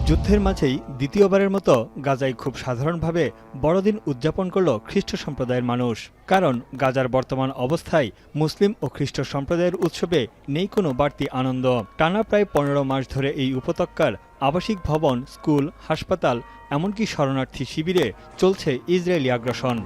যুদ্ধের মাঝেই দ্বিতীয়বারের মতো গাজায় খুব সাধারণভাবে বড়দিন উদযাপন করল খ্রিস্ট সম্প্রদায়ের মানুষ। কারণ গাজার বর্তমান অবস্থায় মুসলিম ও খ্রিস্ট সম্প্রদায়ের উৎসবে নেই কোনো বাড়তি আনন্দ। টানা প্রায় ১৫ মাস ধরে এই উপত্যকার আবাসিক ভবন, স্কুল, হাসপাতাল, এমনকি শরণার্থী শিবিরে চলছে ইসরায়েলি আগ্রাসন।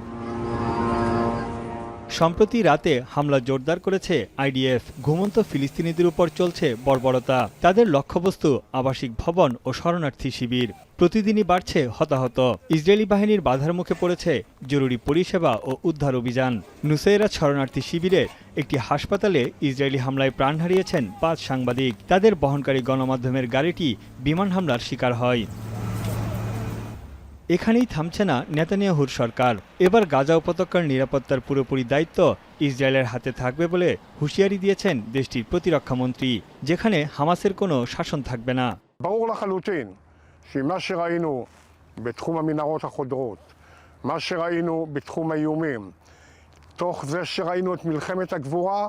সম্প্রতি রাতে হামলা জোরদার করেছে আইডিএফ। ঘুমন্ত ফিলিস্তিনিদের উপর চলছে বর্বরতা। তাদের লক্ষ্যবস্তু আবাসিক ভবন ও শরণার্থী শিবির। প্রতিদিনই বাড়ছে হতাহত। ইসরায়েলি বাহিনীর বাধার মুখে পড়েছে জরুরি পরিষেবা ও উদ্ধার অভিযান। নুসেইরাত শরণার্থী শিবিরের একটি হাসপাতালে ইসরায়েলি হামলায় প্রাণ হারিয়েছেন ৫ সাংবাদিক। তাদের বহনকারী গণমাধ্যমের গাড়িটি বিমান হামলার শিকার হয়। এখানেই থামছে না নেতানিয়াহুর সরকার। এবার গাজা উপত্যকার নিরাপত্তার পুরোপুরি দায়িত্ব ইসরায়েলের হাতে থাকবে বলে হুঁশিয়ারি দিয়েছেন দেশটির প্রতিরক্ষামন্ত্রী, যেখানে হামাসের কোনো শাসন থাকবে না। ברור לחלוטין שמה שראינו בתחום המנהרות החודרות, מה שראינו בתחום האיומים, תוך זה שראינו את מלחמת הגבורה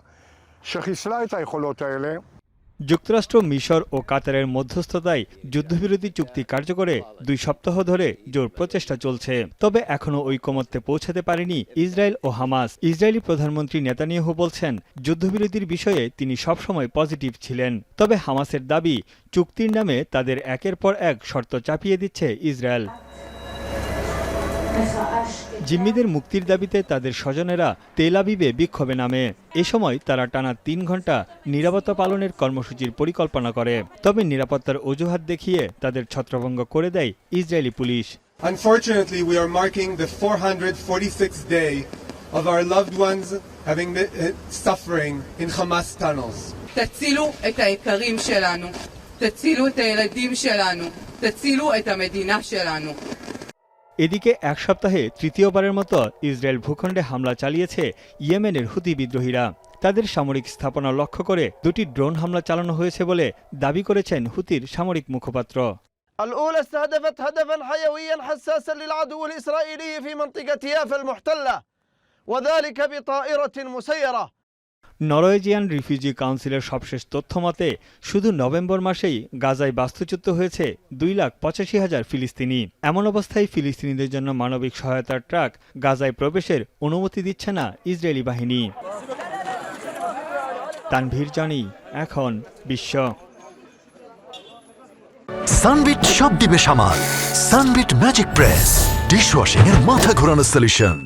שחיסלה את היכולות האלה, যুক্তরাষ্ট্র, মিশর ও কাতারের মধ্যস্থতায় যুদ্ধবিরতি চুক্তি কার্যকরে ২ সপ্তাহ ধরে জোর প্রচেষ্টা চলছে। তবে এখনও ঐকমত্যে পৌঁছাতে পারেনি ইসরায়েল ও হামাস। ইসরায়েলি প্রধানমন্ত্রী নেতানিয়াহু বলছেন, যুদ্ধবিরতির বিষয়ে তিনি সবসময় পজিটিভ ছিলেন। তবে হামাসের দাবি, চুক্তির নামে তাদের একের পর এক শর্ত চাপিয়ে দিচ্ছে ইসরায়েল। জিম্মিদের মুক্তির দাবিতে তাদের স্বজনেরা তেল আবিবে বিক্ষোভে নামে। এ সময় তারা টানা ৩ ঘণ্টা নিরাপত্তা পালনের কর্মসূচির পরিকল্পনা করে। তবে নিরাপত্তার অজুহাত দেখিয়ে তাদের ছত্রভঙ্গ করে দেয় Israeli police. Unfortunately, we are marking the 446th day of our loved ones having been suffering in Hamas tunnels. תצילו את היקרים שלנו, תצילו את הילדים שלנו, תצילו את המדינה שלנו. এদিকে এক সপ্তাহে তৃতীয়বারের মতো ইসরায়েল ভূখণ্ডে হামলা চালিয়েছে ইয়েমেনের হুতি বিদ্রোহীরা। তাদের সামরিক স্থাপনা লক্ষ্য করে 2টি ড্রোন হামলা চালানো হয়েছে বলে দাবি করেছেন হুতির সামরিক মুখপাত্র। الأولى استهدفت هدفا حيويا حساسا للعدو الإسرائيلي في منطقة يافا المحتلة وذلك بطائرة مسيرة। নরওয়েজিয়ান রিফিউজি কাউন্সিলের সবশেষ তথ্য মতে শুধু নভেম্বর মাসেই গাজায় বাস্তুচ্যুত হয়েছে 2,85,000 ফিলিস্তিনি। এমন অবস্থায় ফিলিস্তিনিদের জন্য মানবিক সহায়তার ট্রাক গাজায় প্রবেশের অনুমতি দিচ্ছে না ইসরায়েলি বাহিনী। তানভীর জানি, এখন বিশ্ব। সানবিট সব দিবে সামাল। সানবিট ম্যাজিক প্রেস ডিশওয়াশিং এর মাথা ঘোরানো সলিউশন।